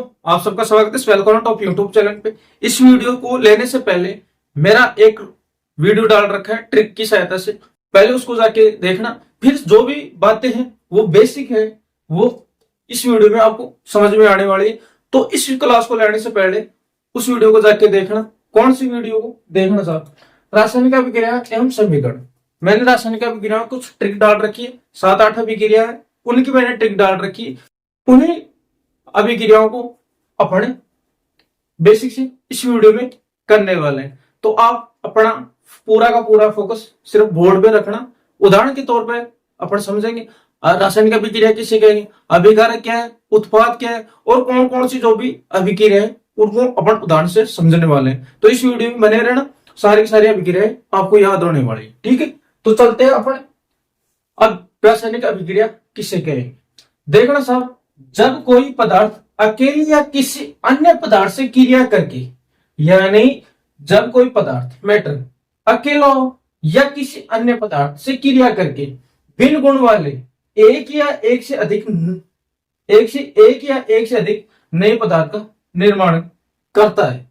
आप सबका स्वागत है वेलकम टॉप यूट्यूब चैनल पे। इस वीडियो को लेने से पहले मेरा एक वीडियो डाल रखा है ट्रिक की सहायता से, पहले उसको जाके देखना। फिर जो भी बातें हैं वो बेसिक है, वो इस वीडियो में आपको समझ में आने वाली है। तो इस क्लास को लेने से पहले उस वीडियो को जाके देखना। कौन सी वीडियो को देखना साहब? रासायनिक अभिक्रिया एवं समीकरण। मैंने रासायनिक अभिक्रिया कुछ ट्रिक डाल रखी है, 7-8 अभिक्रिया है, उनकी मैंने ट्रिक डाल रखी है। उन्हीं अभिक्रियाओं को अपने बेसिक से इस वीडियो में करने वाले हैं। तो आप अपना पूरा का पूरा फोकस सिर्फ बोर्ड पे रखना। उदाहरण के तौर पर अपन समझेंगे रासायनिक अभिक्रिया किसे कहेंगे, अभिकारक क्या है, उत्पाद क्या है, और कौन कौन सी जो भी अभिक्रिया है उनको अपन उदाहरण से समझने वाले हैं। तो इस वीडियो में बने रहना, सारी की सारी अभिक्रियाएं आपको याद होने वाली है। ठीक है, तो चलते हैं अपन अब रासायनिक अभिक्रिया किसे कहेंगे। देखना साहब, जब कोई पदार्थ अकेले या किसी अन्य पदार्थ से क्रिया करके, यानी जब कोई पदार्थ मैटर अकेला हो या किसी अन्य पदार्थ से क्रिया करके भिन्न गुण वाले एक या एक से अधिक नए पदार्थ का निर्माण करता है,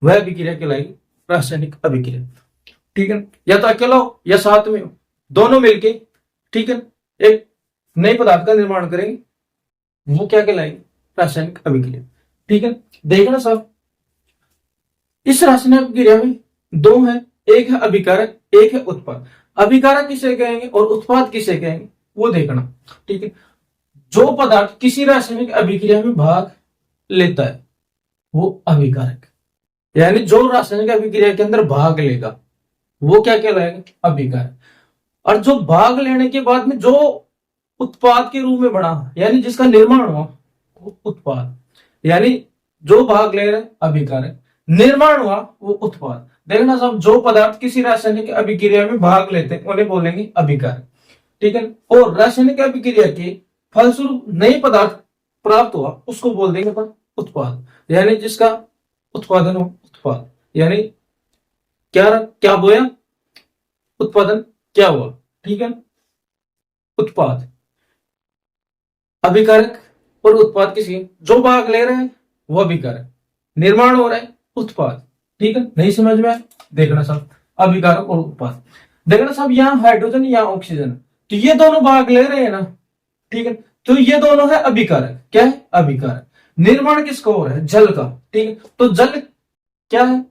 वह अभिक्रिया कहलाएगी रासायनिक अभिक्रिया। ठीक है, या तो अकेला हो या साथ में हो, दोनों मिलके ठीक है एक नए पदार्थ का निर्माण करेंगे, वो क्या कहलाएगी? रासायनिक अभिक्रिया। ठीक है, देखना साहब, इस रासायनिक अभिक्रिया में दो है, एक है अभिकारक, एक है उत्पाद। अभिकारक किसे कहेंगे और उत्पाद किसे कहेंगे वो देखना। ठीक है, जो पदार्थ किसी रासायनिक अभिक्रिया में भाग लेता है वो अभिकारक, यानी जो रासायनिक अभिक्रिया के अंदर भाग लेगा वो क्या कहलाएगा? अभिकारक। और जो भाग लेने के बाद में जो उत्पाद के रूप में बना, यानी जिसका निर्माण हुआ, उत्पाद, यानी जो भाग ले रहे अभिकारक, निर्माण हुआ वो उत्पाद। देखना साहब, जो पदार्थ किसी रासायनिक अभिक्रिया में भाग लेते हैं उन्हें बोलेंगे अभिकारक। ठीक है, और रासायनिक अभिक्रिया के फलस्वरूप नए पदार्थ प्राप्त हुआ उसको बोल देंगे अपन उत्पाद, यानी जिसका उत्पादन हो उत्पाद, यानी क्या बोया, उत्पादन क्या हुआ। ठीक है, उत्पाद। अभिकारक और उत्पाद किसी जो भाग ले रहे हैं वो अभिकारक, निर्माण हो रहा है उत्पाद। ठीक है, नहीं समझ में आया? देखना साहब, अभिकारक और उत्पाद। देखना साहब, यहाँ हाइड्रोजन या ऑक्सीजन, तो ये दोनों भाग ले रहे हैं ना। ठीक है, तो ये दोनों है अभिकारक। क्या है? अभिकारक। निर्माण किसका हो रहा है? जल का। ठीक है, तो जल क्या है?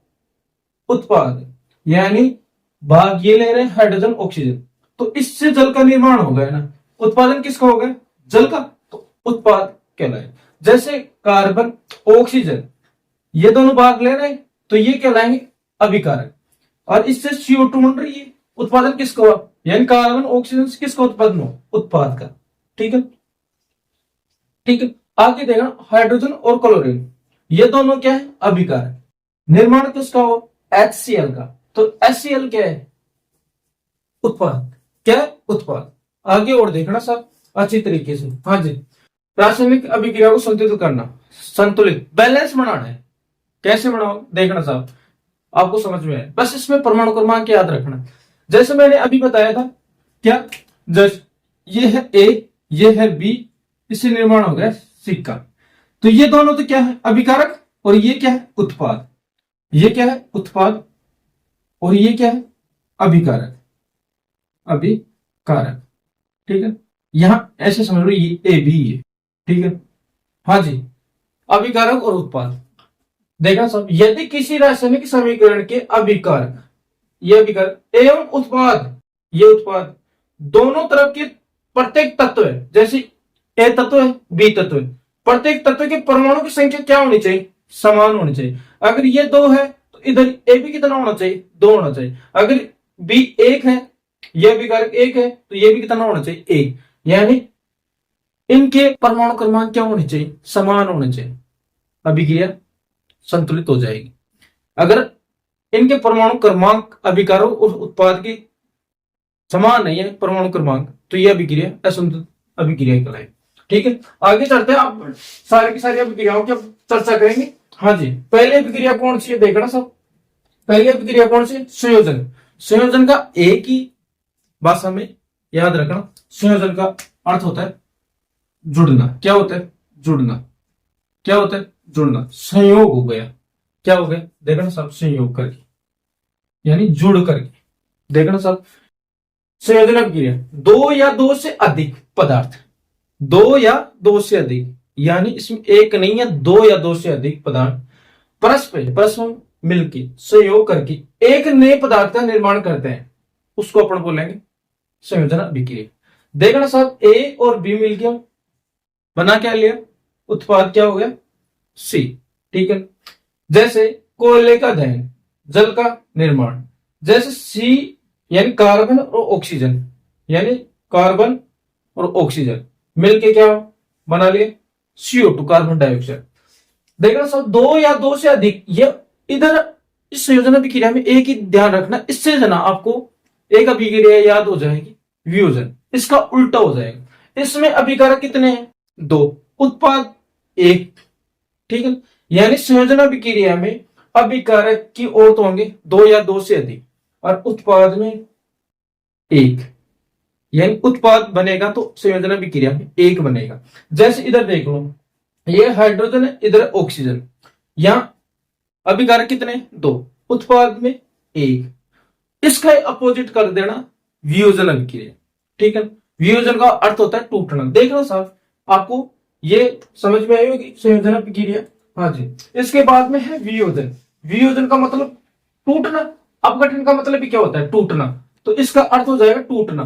उत्पाद, यानी भाग ये ले रहे हैं हाइड्रोजन ऑक्सीजन, तो इससे जल का निर्माण हो गया ना। उत्पादन किसका हो गया? जल का, तो उत्पाद कहलाए। जैसे कार्बन, ऑक्सीजन, ये दोनों भाग ले रहे हैं तो ये कहलाएंगे अभिकारक। और इससे CO2 बन रही है, उत्पादन किसका हुआ? यानी कार्बन ऑक्सीजन से किसका उत्पादन हो? उत्पाद का। ठीक है, ठीक है, आगे देखना, हाइड्रोजन और क्लोरीन, ये दोनों क्या है? अभिकारक। निर्माण किसका हो? HCl का, तो HCl क्या है? उत्पाद। क्या है? उत्पाद। आगे और देखना साहब अच्छी तरीके से। हाँ जी, रासायनिक अभिक्रिया को संतुलित करना, संतुलित बैलेंस बनाना है। कैसे बनाओ? देखना साहब, आपको समझ में आए, बस इसमें परमाणु क्रमांक याद रखना। जैसे मैंने अभी बताया था, क्या जैसे ये है A, ये है B, इससे निर्माण हो गया C का, तो ये दोनों तो क्या है? अभिकारक, और ये क्या है? उत्पाद। ये क्या है? उत्पाद, और ये क्या है? अभिकारक। अभिकारक। ठीक है, यहां ऐसे समझ लो ये A B है। ठीक है, हाँ जी, अभिकारक और उत्पाद। देखना सब, यदि किसी रासायनिक समीकरण के अभिकारक, ये अभिकारक एवं उत्पाद, ये उत्पाद, दोनों तरफ के प्रत्येक तत्व है, जैसे A तत्व है, B तत्व है, प्रत्येक तत्व के परमाणु की संख्या क्या होनी चाहिए? समान होनी चाहिए। अगर ये 2 है तो इधर A भी कितना होना चाहिए? 2 होना चाहिए। अगर B 1 है, यह अभिकारक 1 है, तो ये भी कितना होना चाहिए? 1। यानी इनके परमाणु क्रमांक क्या होने चाहिए? समान होने चाहिए, अभिक्रिया संतुलित हो जाएगी। अगर इनके परमाणु क्रमांक अभिकारक और उत्पाद की समान नहीं है परमाणु क्रमांक, तो यह अभिक्रिया असंतुलित अभिक्रिया कहलाएगी। ठीक है, आगे चलते हैं, आप सारी की सारी अभिक्रियाओं की चर्चा करेंगे। हाँ जी, पहली अभिक्रिया कौन सी है? देखना सब, पहली अभिक्रिया कौन सी? संयोजन। संयोजन का एक ही भाषा में याद रखना, संयोजन का अर्थ होता है जुड़ना। क्या होता है? जुड़ना। क्या होता है? जुड़ना, संयोग हो गया। क्या हो गया देखना सब, संयोग करके यानी जुड़ करके। देखना सब, संयोजन अभिक्रिया, दो या दो से अधिक पदार्थ, दो या दो से अधिक, यानी इसमें एक नहीं है, दो या दो से अधिक पदार्थ परस्पर मिलकर सहयोग करके एक नए पदार्थ का निर्माण करते हैं, उसको अपन बोलेंगे संयोजन अभिक्रिया। देखना साहब, ए और बी मिल गया, बना क्या लिया, उत्पाद क्या हो गया, सी। ठीक है, जैसे कोयले का दहन, जल का निर्माण, जैसे सी यानी कार्बन और ऑक्सीजन, यानी कार्बन और ऑक्सीजन मिलके क्या बना लिए, CO2 कार्बन डाइऑक्साइड। देखना सब, दो या दो से अधिक, ये इधर इस संयोजन अभिक्रिया में एक ही ध्यान रखना, इससे जना आपको एक अभिक्रिया याद हो जाएगी, वियोजन। इसका उल्टा हो जाएगा, इसमें अभिकारक कितने हैं, दो, उत्पाद एक। ठीक है, यानी संयोजन अभिक्रिया में अभिकारक की औरत होंगे दो या दो से अधिक, और उत्पाद में एक, यानी उत्पाद बनेगा तो संयोजन अभिक्रिया में एक बनेगा। जैसे इधर देख लो, ये हाइड्रोजन है, इधर ऑक्सीजन, यहां अभिकारक कितने, दो, उत्पाद में एक। इसका अपोजिट कर देना वियोजन अभिक्रिया। ठीक है, वियोजन का अर्थ होता है टूटना। देखना साहब, आपको ये समझ में आई होगी संयोजन अभिक्रिया। हाँ जी, इसके बाद में है वियोजन। वियोजन का मतलब टूटना, अपघटन का मतलब भी क्या होता है, टूटना। तो इसका अर्थ हो जाएगा टूटना।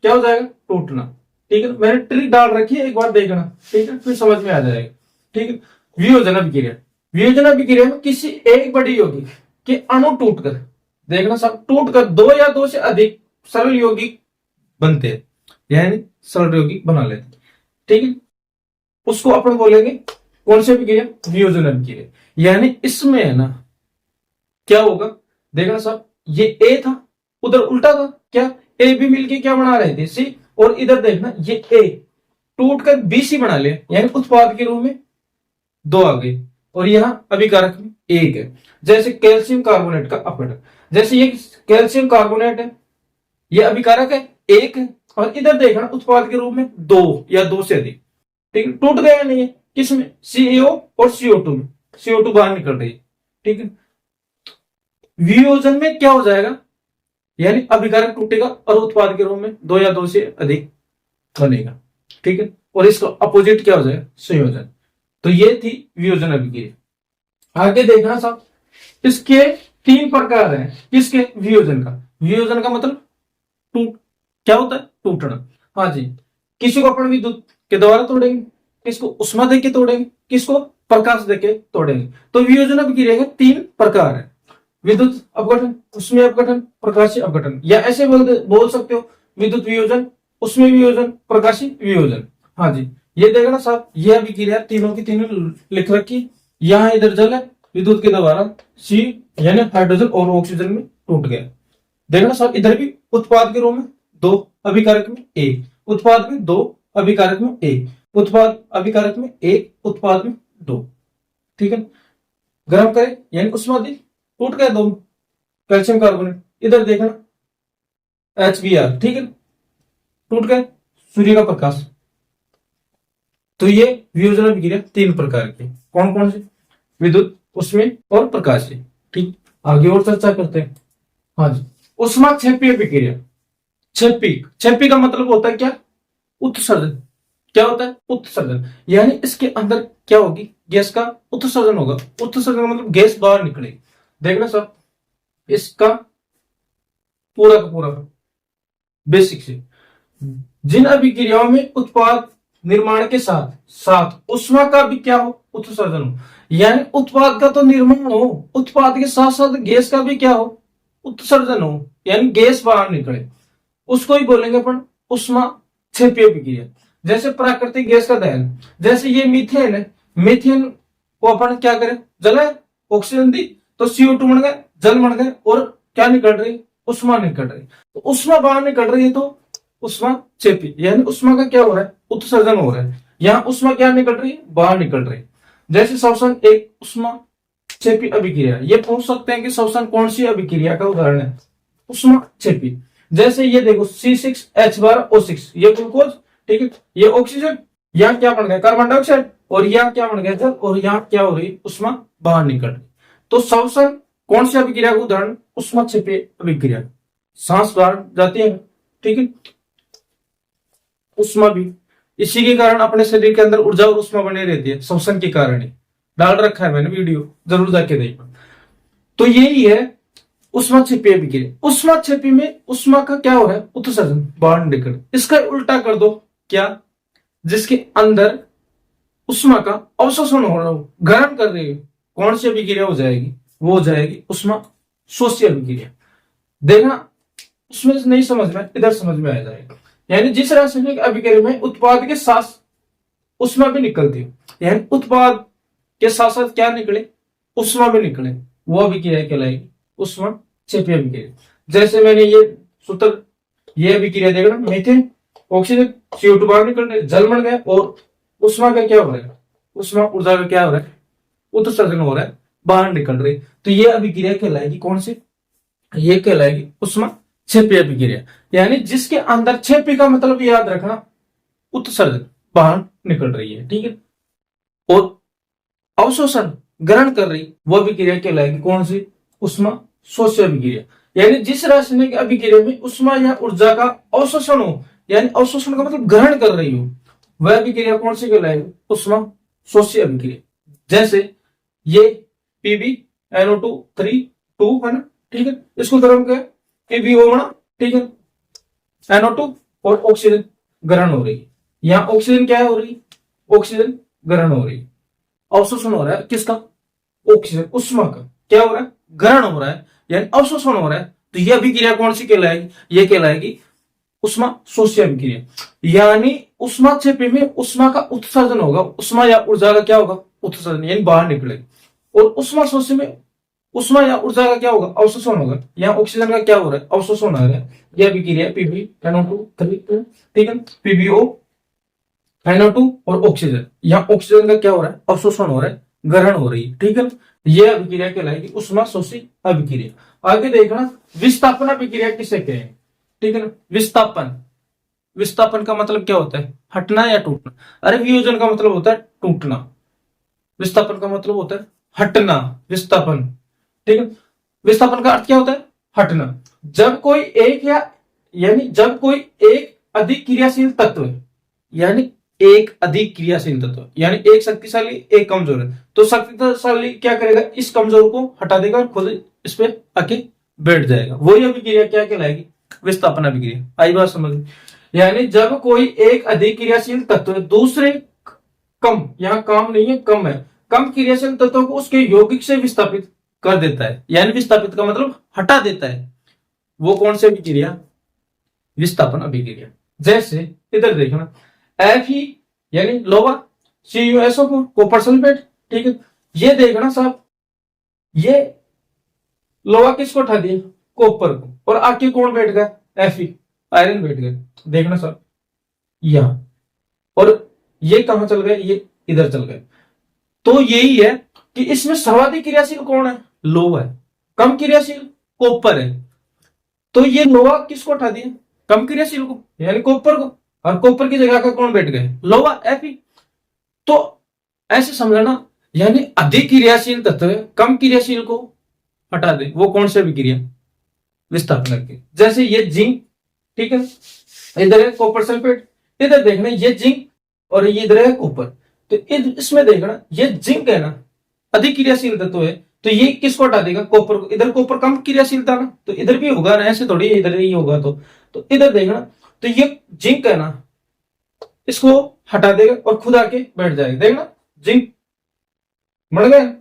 क्या हो जाएगा, टूटना। ठीक है, मैंने ट्रिक डाल रखी है, एक बार देखना। ठीक है, फिर समझ में आ जाएगा। ठीक है, वियोजन अभिक्रिया, वियोजन अभिक्रिया में किसी एक बड़ी यौगिक के अणु टूटकर, देखना सब, टूटकर दो या दो से अधिक सरल यौगिक बनते हैं, यानी सरल यौगिक बना लेते हैं। ठीक है, उसको अपन बोलेंगे कौन सी अभिक्रिया, वियोजन अभिक्रिया। यानी इसमें है ना क्या होगा, देखना सब, ये ए था, उधर उल्टा था, क्या ए बी मिलके क्या बना रहे थे, सी, और इधर देखना ये ए टूटकर BC बना लिया, यानी उत्पाद के रूप में दो आ गए, और यहां अभिकारक में एक है। जैसे कैल्शियम कार्बोनेट का अपघटन, जैसे ये कैल्शियम कार्बोनेट है, ये अभिकारक है एक है, और इधर देखना उत्पाद के रूप में दो या दो से अधिक। ठीक है, टूट गया नहीं है, किसमें, CO और CO2 में, CO2 बाहर निकल रही है। ठीक है, वियोजन में क्या हो जाएगा, यानी अभिकारक टूटेगा और उत्पाद के रूप में दो या दो से अधिक बनेगा। ठीक है, और इसका अपोजिट क्या हो जाएगा, संयोजन। तो ये थी वियोजन अभिक्रिया। आगे देखना साहब, इसके तीन प्रकार हैं, किसके, वियोजन का। वियोजन का मतलब टूट, क्या होता है, टूटना। हाँ जी, किसी को अपन विद्युत के द्वारा तोड़ेंगे, किसको उष्मा दे के तोड़ेंगे, किसको प्रकाश दे के तोड़ेंगे। तो वियोजन अभिक्रिया के तीन प्रकार है, विद्युत अपघटन, उष्मीय अपघटन, प्रकाशीय अपघटन, या ऐसे बोल सकते हो, विद्युत वियोजन, उष्मीय वियोजन, प्रकाशीय वियोजन। हाँ जी, ये देखना साहब, यह अभिक्रिया तीनों की तीनों लिख रखी। यहाँ इधर जल है, विद्युत के द्वारा सी यानी हाइड्रोजन और ऑक्सीजन में टूट गया। देखना साहब, इधर भी उत्पाद के रूप में दो, अभिकारक में एक, उत्पाद में दो, अभिकारक में एक, उत्पाद अभिकारक में एक, उत्पाद में दो। ठीक है, गर्म करें यानी उष्मा दी, टूट गया दो, कैल्शियम कार्बोनेट, इधर देखना HBr। ठीक है, टूट गए, सूर्य का प्रकाश। तो ये वियोजन अभिक्रिया तीन प्रकार की, कौन कौन से, विद्युत, उष्मीय और प्रकाशीय। ठीक, आगे और चर्चा करते हैं। हाँ जी, उष्मा क्षेपी अभिक्रिया। क्षेपी का मतलब होता है क्या, उत्सर्जन। क्या होता है, उत्सर्जन, यानी इसके अंदर क्या होगी, गैस का उत्सर्जन होगा। उत्सर्जन मतलब गैस बाहर निकलेगी। देखना सब, इसका पूरा का पूरा बेसिक से, जिन अभिक्रियाओं में उत्पाद निर्माण के साथ साथ उष्मा का भी क्या हो, उत्सर्जन हो, यानी उत्पाद का तो निर्माण हो, उत्पाद के साथ साथ गैस का भी क्या हो, उत्सर्जन हो, यानी गैस बाहर निकले, उसको ही बोलेंगे अपन उष्मा क्षेपी अभिक्रिया। जैसे प्राकृतिक गैस का दहन, जैसे ये मीथेन है, मीथेन को अपन क्या करें, जलाए, ऑक्सीजन दी तो CO2 बन गए, जल बन गए, और क्या निकल रही, उष्मा निकल रही। तो उष्मा बाहर निकल रही है तो उष्मा क्षेपी, यानी उष्मा का क्या हो रहा है, उत्सर्जन हो रहा है। यहाँ उष्मा क्या निकल रही है, बाहर निकल रही है। जैसे श्वसन एक उष्मा क्षेपी अभिक्रिया। ये पूछ सकते हैं कि श्वसन कौन सी अभिक्रिया का उदाहरण है, उष्मा क्षेपी। जैसे ये देखो C6H12O6, ये ग्लूकोज, ठीक है, ये ऑक्सीजन, यहाँ क्या बन गया, कार्बन डाइऑक्साइड, और यहाँ क्या बन गया जल, और यहाँ क्या हो रही, उष्मा बाहर निकल रही। तो श्वसन कौन सी अभिक्रिया का उदाहरण, उष्मा क्षेपीय अभिक्रिया। सांस बाहर जाती है, ठीक है, उष्मा भी, इसी के कारण अपने शरीर के अंदर ऊर्जा और उष्मा बनी रहती है, श्वसन के कारण ही। डाल रखा है मैंने वीडियो, जरूर जाके देखना। तो यही है उष्माक्षेपीय अभिक्रिया। उष्माक्षेपी में उष्मा का क्या हो रहा है, उत्सर्जन, बाहर निकल। इसका उल्टा कर दो, क्या, जिसके अंदर उष्मा का अवशोषण हो रहा हो, ग्रहण कर रही हो, कौन सी अभिक्रिया हो जाएगी, वो हो जाएगी उष्मा शोषी अभिक्रिया। देखना उसमें नहीं समझ में, इधर समझ में आ जाएगा। यानी जिस रासायनिक अभिक्रिया में उत्पाद के साथ उष्मा भी निकलती है, यानी उत्पाद के साथ साथ क्या निकले, उष्मा भी निकले, वो अभिक्रिया कहलाएगी उष्मा क्षेपीय अभिक्रिया। जैसे मैंने ये सूत्र, ये अभिक्रिया देखना, मीथेन ऑक्सीजन CO2 बाहर निकल रहे, जल बन गया, और उष्मा का क्या हो रहा है, उष्मा ऊर्जा का क्या हो रहा है, उत्सर्जन हो रहा है, बाहर निकल रही। तो ये अभिक्रिया कहलाएगी कौन सी, ये कहलाएगी उष्मा क्षेपीय अभिक्रिया। यानी जिसके अंदर क्षेपी का मतलब याद रखना, उत्सर्जन, बाहर निकल रही है, ठीक है, और अवशोषण, ग्रहण कर रही, वो अभिक्रिया कहलाएगी कौन सी, उष्मा शोषी अभिक्रिया। यानी जिस रासायनिक अभिक्रिया में उष्मा या ऊर्जा का अवशोषण हो, यानी अवशोषण का मतलब ग्रहण कर रही हो, वह अभिक्रिया कौन सी कहलाएगी, उष्मा शोषी अभिक्रिया। जैसे ये PbNO2 3 2 है ना, ठीक है, इसको गर्म क्या, PbO बना, ठीक है, NO2 और ऑक्सीजन ग्रहण हो रही है। यहाँ ऑक्सीजन क्या हो रही, ऑक्सीजन ग्रहण हो रही है, अवशोषण हो रहा है किसका, ऑक्सीजन, उष्मा का क्या हो रहा है, ग्रहण हो रहा है, यानी अवशोषण हो रहा है। तो यह अभिक्रिया कौन सी कहलाएगी, ये कहलाएगी उष्मा शोषी अभिक्रिया। यानी उष्माक्षेपी में उष्मा का उत्सर्जन होगा, उष्मा या ऊर्जा का क्या होगा, उत्सर्जन, यानी बाहर निकलेगा। और उष्मा शोषी में उष्मा या ऊर्जा का क्या होगा, अवशोषण होगा। यहाँ ऑक्सीजन का क्या हो रहा है, अवशोषण हो रहा है। यह अभिक्रिया PbNO2 3, ठीक है, PbO NO2 और ऑक्सीजन, यहाँ ऑक्सीजन का क्या हो रहा है, अवशोषण हो रहा है, ग्रहण हो रही है, ठीक है। यह अभिक्रिया कहलाएगी उष्मा शोषी अभिक्रिया। आगे देखना विस्थापन अभिक्रिया किसे कहें, ठीक है ना। विस्थापन, विस्थापन का मतलब क्या होता है, हटना या टूटना। अरे वियोजन का मतलब होता है टूटना, विस्थापन का मतलब होता है हटना, विस्थापन, ठीक है। विस्थापन का अर्थ क्या होता है, हटना। जब कोई एक यानी जब कोई एक अधिक क्रियाशील तत्व है, यानी एक अधिक क्रियाशील तत्व, यानी एक शक्तिशाली एक कमजोर है, तो शक्तिशाली क्या करेगा, इस कमजोर को हटा देगा और खुद इस पे आके बैठ जाएगा। वही अभिक्रिया क्या कहलाएगी, विस्थापन अभिक्रिया। आई बात समझ। यानी जब कोई एक अधिक क्रियाशील तत्व है, दूसरे कम, यहाँ काम नहीं है, कम है, कम क्रियाशील तत्व को उसके यौगिक से विस्थापित कर देता है, यानी विस्थापित का मतलब हटा देता है, वो कौन सी अभिक्रिया, विस्थापन अभिक्रिया। जैसे इधर देखना Fe यानी लोहा, CuSO4 कॉपर सल्फेट, ठीक है। ये देखना साहब, ये लोहा किसको उठा दिया, कॉपर को, और आके कौन बैठ गया, Fe आयरन बैठ गया। देखना साहब यहां, और ये कहां चल गए, ये इधर चल गए। तो यही है कि इसमें सर्वाधिक क्रियाशील कौन है, लोहा है, कम क्रियाशील कॉपर है। तो ये लोहा किसको उठा दिया, कम क्रियाशील को, यानी कॉपर को, और कॉपर की जगह का कौन बैठ गए, लोहा Fe। तो ऐसे समझना, यानी अधिक क्रियाशील तत्व है, कम क्रियाशील को हटा दे, वो कौन सी अभिक्रिया, विस्थापन करके। जैसे ये जिंक, ठीक है, इधर है कॉपर सल्फेट, इधर देखना ये जिंक और ये इधर है कॉपर। तो इसमें देखना ये जिंक है ना, अधिक क्रियाशील तत्व है, तो ये किसको हटा देगा, कॉपर को। इधर कॉपर कम क्रियाशील था ना, तो इधर भी होगा ना, ऐसे थोड़ी इधर ही होगा। तो इधर देखना, तो ये जिंक है ना, इसको हटा देगा और खुद आके बैठ जाएगा। देखना जिंक बढ़ गया,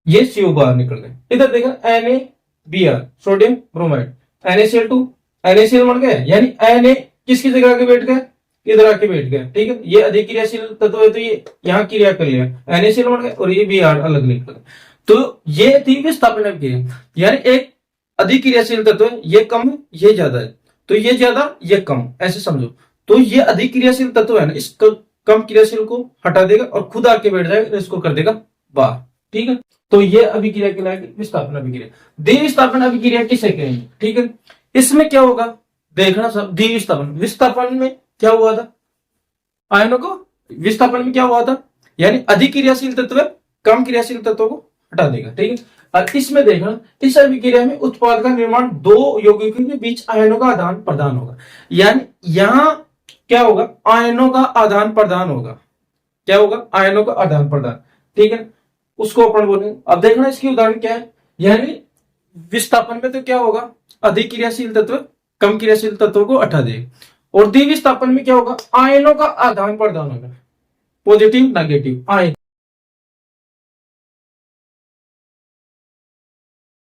ये CO बाहर निकल गए। इधर देखना NaBr sodium bromide, NaCl2 NaCl बन गया, यानी Na किसकी जगह आके बैठ गया, इधर आके बैठ गया, ठीक है। ये अधिक क्रियाशील तत्व है, तो ये यहाँ क्रिया कर लिया, NaCl बन गया, और ये Br अलग निकल गया। तो ये थी विस्थापन अभिक्रिया। यानी एक अधिक क्रियाशील तत्व है, ये कम है, ये ज्यादा है, तो ये ज्यादा ये कम, ऐसे समझो। तो ये अधिक क्रियाशील तत्व है ना, इस कम क्रियाशील को हटा देगा और खुद आके बैठ जाएगा, इसको कर देगा बाहर, ठीक है। तो ये अभिक्रिया कहलाएगी विस्थापन अभिक्रिया। द्विविस्थापन अभिक्रिया किसे कहेंगे, ठीक है। इसमें क्या होगा, देखना सब, द्विविस्थापन, विस्थापन में क्या हुआ था, आयनों को, विस्थापन में क्या हुआ था, यानी अधिक क्रियाशील तत्व कम क्रियाशील तत्वों को हटा देगा। ठीक है, और इसमें देखना इस अभिक्रिया में उत्पाद का निर्माण दो यौगिकों के बीच आयनों का आदान प्रदान होगा। यानी यहां क्या होगा, आयनों का आदान प्रदान होगा। क्या होगा, आयनों का आदान प्रदान। ठीक है, उसको अपन बोलेंगे। अब देखना इसकी उदाहरण क्या है, यानी विस्थापन में तो क्या होगा, अधिक क्रियाशील तत्व कम क्रियाशील तत्वों को हटा देगा, और द्विविस्थापन में क्या होगा, आयनों का आदान प्रदान होगा, पॉजिटिव नेगेटिव आयन।